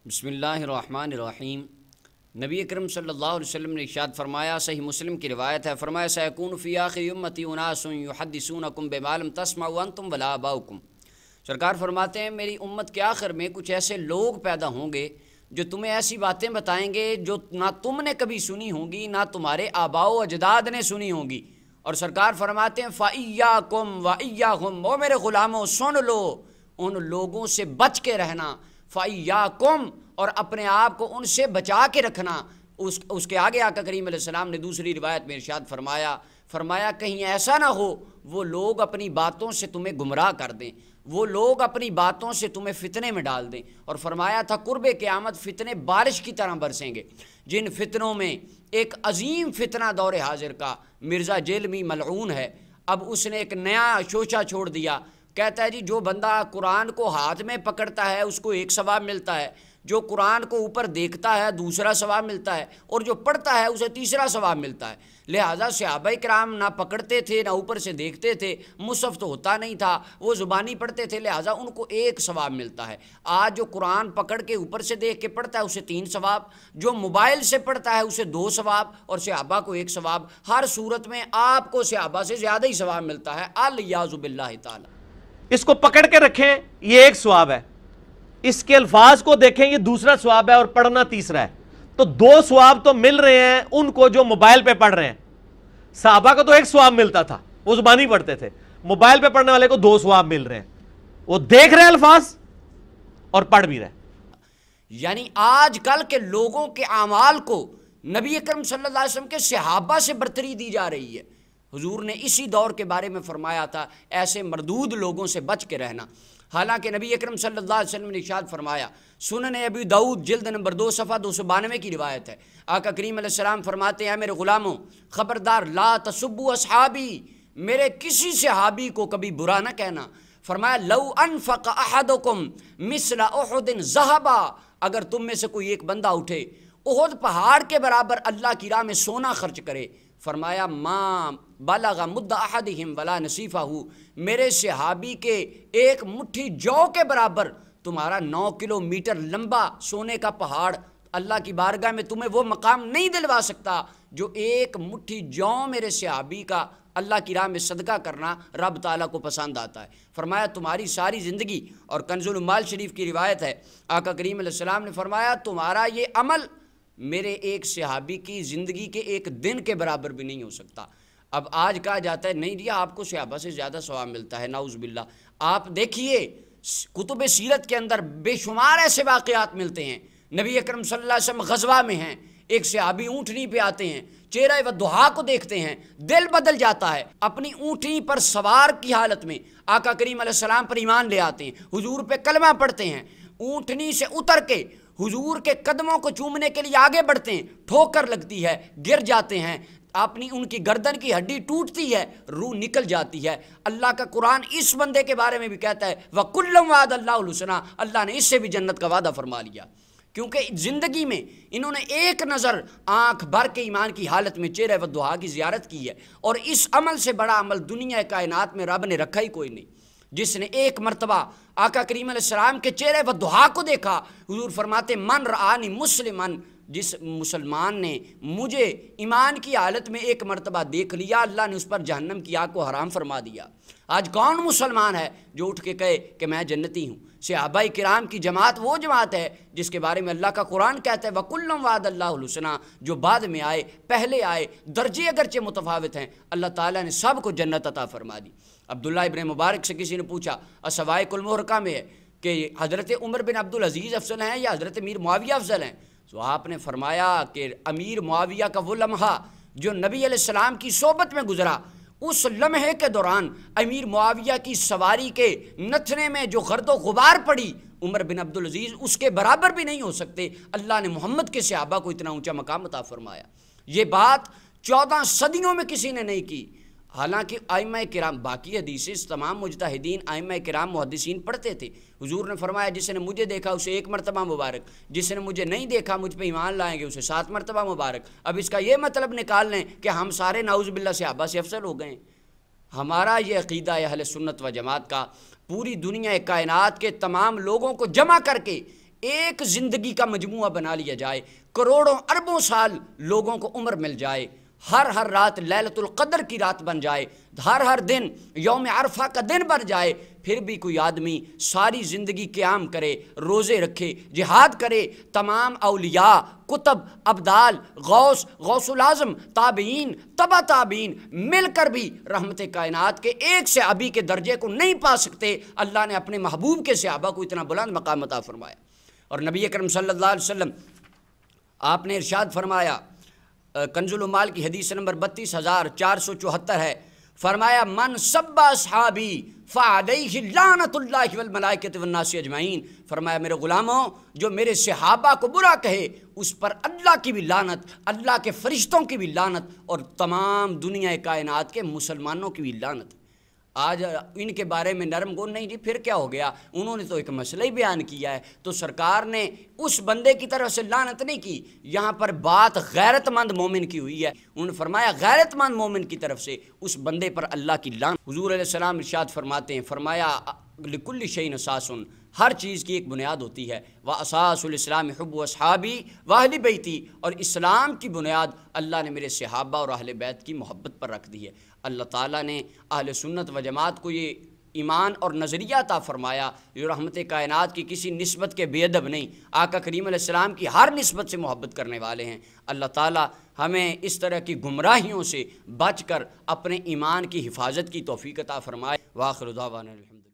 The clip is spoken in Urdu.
بسم اللہ الرحمن الرحیم۔ نبی اکرم صلی اللہ علیہ وسلم نے ارشاد فرمایا، صحیح مسلم کی روایت ہے، فرمایا سیکون فی آخر امتی اناس یحدثونکم بما لم تسمعوا انتم ولا آباؤکم۔ سرکار فرماتے ہیں میری امت کے آخر میں کچھ ایسے لوگ پیدا ہوں گے جو تمہیں ایسی باتیں بتائیں گے جو نہ تم نے کبھی سنی ہوں گی نہ تمہارے آباء و اجداد نے سنی ہوں گی۔ اور سرکار فرماتے ہیں فَإِيَّاكُمْ وَإِيَّاهُمْ، او میرے غلاموں سن لو، ان لوگوں سے بچ کے رہنا۔ فَإِيَّاكُمْ، اور اپنے آپ کو ان سے بچا کے رکھنا۔ اس کے آگے آقا کریم علیہ السلام نے دوسری روایت میں ارشاد فرمایا کہیں ایسا نہ ہو وہ لوگ اپنی باتوں سے تمہیں گمراہ کر دیں، وہ لوگ اپنی باتوں سے تمہیں فتنے میں ڈال دیں۔ اور فرمایا تھا قرب قیامت فتنے بارش کی طرح برسیں گے، جن فتنوں میں ایک عظیم فتنہ دور حاضر کا مرزا جیلمی ملعون ہے۔ اب اس نے ایک نیا شوشہ چھوڑ دیا، کہتا ہے جی جو بندہ قرآن کو ہاتھ میں پکڑتا ہے اس کو ایک ثواب ملتا ہے، جو قرآن کو اوپر دیکھتا ہے دوسرا ثواب ملتا ہے، اور جو پڑھتا ہے اسے تیسرا ثواب ملتا ہے۔ لہٰذا صحابہ کرام نہ پکڑتے تھے نہ اوپر سے دیکھتے تھے، مصحف تو ہوتا نہیں تھا، وہ زبانی پڑھتے تھے، لہٰذا ان کو ایک ثواب ملتا ہے۔ آج جو قرآن پکڑ کے اوپر سے دیکھ کے پڑھتا ہے اسے 3 ثواب، جو موبائل سے پڑھتا ہے اسے 2 ثواب، اور صحابہ کو 1 ثواب۔ ہر صورت میں آپ کو صحابہ سے زیادہ ہی ثواب ملتا ہے، الیاذ باللہ تعالی۔ اس کو پکڑ کے رکھیں، یہ 1 ثواب ہے، اس کے الفاظ کو دیکھیں یہ دوسرا ثواب ہے، اور پڑھنا تیسرا ہے۔ تو 2 ثواب تو مل رہے ہیں ان کو جو موبائل پہ پڑھ رہے ہیں۔ صحابہ کو تو 1 ثواب ملتا تھا، وہ زبانی پڑھتے تھے، موبائل پہ پڑھنے والے کو 2 ثواب مل رہے ہیں، وہ دیکھ رہے ہیں الفاظ اور پڑھ بھی رہے ہیں۔ یعنی آج کل کے لوگوں کے اعمال کو نبی اکرم صلی اللہ علیہ وسلم کے صحابہ سے برتری دی جا رہی ہے۔ حضور نے اسی دور کے بارے میں فرمایا تھا ایسے مردود لوگوں سے بچ کے رہنا۔ حالانکہ نبی اکرم صلی اللہ علیہ وسلم نے ارشاد فرمایا، سنن ابی داؤد جلد نمبر 2 صفحہ 292 کی روایت ہے، آقا کریم علیہ السلام فرماتے ہیں میرے غلاموں خبردار لا تسبوا اصحابی، میرے کسی صحابی کو کبھی برا نہ کہنا۔ فرمایا لو انفق احدکم مثل احد ذہبا، اگر تم میں سے کوئی ایک بندہ اٹھے احد پہاڑ کے برابر اللہ کی راہ میں سونا خرچ کرے، فرمایا ما بلغ مد احدہم ولا نصیفہ، میرے صحابی کے ایک مٹھی جو کے برابر تمہارا 9 کلومیٹر لمبا سونے کا پہاڑ اللہ کی بارگاہ میں تمہیں وہ مقام نہیں دلوا سکتا جو ایک مٹھی جو میرے صحابی کا اللہ کی راہ میں صدقہ کرنا رب تعالیٰ کو پسند آتا ہے۔ فرمایا تمہاری ساری زندگی، اور کنز العمال شریف کی روایت ہے آقا کریم علیہ السلام نے فرمایا تمہارا یہ عمل میرے ایک صحابی کی زندگی کے 1 دن کے برابر بھی نہیں ہو سکتا۔ اب آج کہا جاتا ہے نہیں جی آپ کو صحابہ سے زیادہ ثواب ملتا ہے، نعوذ باللہ۔ آپ دیکھیے کتب سیرت کے اندر بے شمار ایسے واقعات ملتے ہیں، نبی اکرم صلی اللہ علیہ وسلم غزوہ میں ہیں، ایک صحابی اونٹنی پہ آتے ہیں، چہرہ ودھا کو دیکھتے ہیں، دل بدل جاتا ہے، اپنی اونٹنی پر سوار کی حالت میں آقا کریم علیہ السلام پر ایمان لے آتے ہیں، حضور پہ کلمہ پڑھتے ہیں، اونٹنی سے اتر کے حضور کے قدموں کو چومنے کے لیے آگے بڑھتے ہیں، ٹھوکر لگتی ہے، گر جاتے ہیں، اپنی ان کی گردن کی ہڈی ٹوٹتی ہے، روح نکل جاتی ہے۔ اللہ کا قرآن اس بندے کے بارے میں بھی کہتا ہے وَكُلًّا وَعَدَ اللَّهُ الْحُسْنَىٰ، اللہ نے اس سے بھی جنت کا وعدہ فرما لیا، کیونکہ زندگی میں انہوں نے ایک نظر آنکھ بھر کے ایمان کی حالت میں چہرہ ودھا کی زیارت کی ہے، اور اس عمل سے بڑا عمل دنیا کائنات میں رب نے رکھا ہی کوئی نہیں۔ جس نے ایک مرتبہ آقا کریم علیہ السلام کے چہرے ودھا کو دیکھا، حضور فرماتے من رآنی مسلمن، جس مسلمان نے مجھے ایمان کی حالت میں ایک مرتبہ دیکھ لیا اللہ نے اس پر جہنم کی آگ کو حرام فرما دیا۔ آج کون مسلمان ہے جو اٹھ کے کہے کہ میں جنتی ہوں؟ صحابہ کرام کی جماعت وہ جماعت ہے جس کے بارے میں اللہ کا قرآن کہتا ہے وَكُلًّا وَعَدَ اللَّهُ الْحُسْنَىٰ، جو بعد میں آئے پہلے آئے درجے اگرچہ متفاوت ہیں، اللہ تعالیٰ نے سب کو جنت عطا فرما دی۔ عبداللہ ابن مبارک سے کسی نے پوچھا السوائق المحرقہ میں ہے کہ حضرت عمر بن عبدالعزیز افضل ہیں یا حضرت امیر معاویہ افضل ہیں؟ تو آپ نے فرمایا کہ امیر معاویہ کا وہ لمحہ جو نبی علیہ السلام کی صحبت میں گزرا، اس لمحے کے دوران امیر معاویہ کی سواری کے نتھنے میں جو گرد و غبار پڑی عمر بن عبدالعزیز اس کے برابر بھی نہیں ہو سکتے۔ اللہ نے محمد کے صحابہ کو اتنا اونچا مقام عطا فرمایا۔ یہ بات 14 صدیوں میں کسی نے نہیں کی، حالانکہ ائمہ کرام باقی حدیثیں تمام مجتہدین ائمہ کرام محدثین پڑھتے تھے۔ حضور نے فرمایا جس نے مجھے دیکھا اسے 1 مرتبہ مبارک، جس نے مجھے نہیں دیکھا مجھ پہ ایمان لائیں گے اسے 7 مرتبہ مبارک۔ اب اس کا یہ مطلب نکال لیں کہ ہم سارے نعوذ باللہ صحابہ سے افضل ہو گئے۔ ہمارا یہ عقیدہ ہے اہل سنت و جماعت کا، پوری دنیا کائنات کے تمام لوگوں کو جمع کر کے ایک زندگی کا مجموعہ بنا لیا جائے، کروڑوں اربوں سال لوگوں کو عمر مل جائے، ہر رات لیلۃ القدر کی رات بن جائے، ہر دن یوم عرفہ کا دن بن جائے، پھر بھی کوئی آدمی ساری زندگی قیام کرے، روزے رکھے، جہاد کرے، تمام اولیاء، کتب، ابدال، غوث العظم، تابعین، تبع تابعین مل کر بھی رحمت کائنات کے ایک صحابی کے درجے کو نہیں پا سکتے۔ اللہ نے اپنے محبوب کے صحابہ کو اتنا بلند مقام عطا فرمایا۔ اور نبی اکرم صلی اللہ علیہ وسلم آپ نے ارشاد فرمایا، کنز العمال کی حدیث نمبر 32474 ہے، فرمایا من سب اصحابی فعلیہ لعنت اللہ والملائکۃ والناس اجمعین، فرمایا میرے غلاموں جو میرے صحابہ کو برا کہے اس پر اللہ کی بھی لعنت، اللہ کے فرشتوں کی بھی لعنت، اور تمام دنیا کائنات کے مسلمانوں کی بھی لعنت۔ آج ان کے بارے میں نرم گون نہیں جی، پھر کیا ہو گیا؟ انہوں نے تو ایک مسئلہ ہی بیان کیا ہے، تو سرکار نے اس بندے کی طرف سے لعنت نہیں کی، یہاں پر بات غیرت مند مومن کی ہوئی ہے۔ انہوں نے فرمایا غیرت مند مومن کی طرف سے اس بندے پر اللہ کی لعنت۔ حضور علیہ السلام ارشاد فرماتے ہیں، فرمایا لکل شیء اساس، ہر چیز کی ایک بنیاد ہوتی ہے، واساس الاسلام حب اصحابی واہل بیتی، اور اسلام کی بنیاد اللہ نے میرے صحابہ اور اہل بیت کی محبت پر رکھ دی ہے۔ اللہ تعالیٰ نے اہل سنت و جماعت کو یہ ایمان اور نظریہ عطا فرمایا جو رحمت کائنات کی کسی نسبت کے بے ادب نہیں، آقا کریم علیہ السلام کی ہر نسبت سے محبت کرنے والے ہیں۔ اللہ تعالیٰ ہمیں اس طرح کی گمراہیوں سے بچ کر اپنے ایمان کی حفاظت کی توفیق عطا فرمائے۔ وآخر دعوانا الحمدللہ۔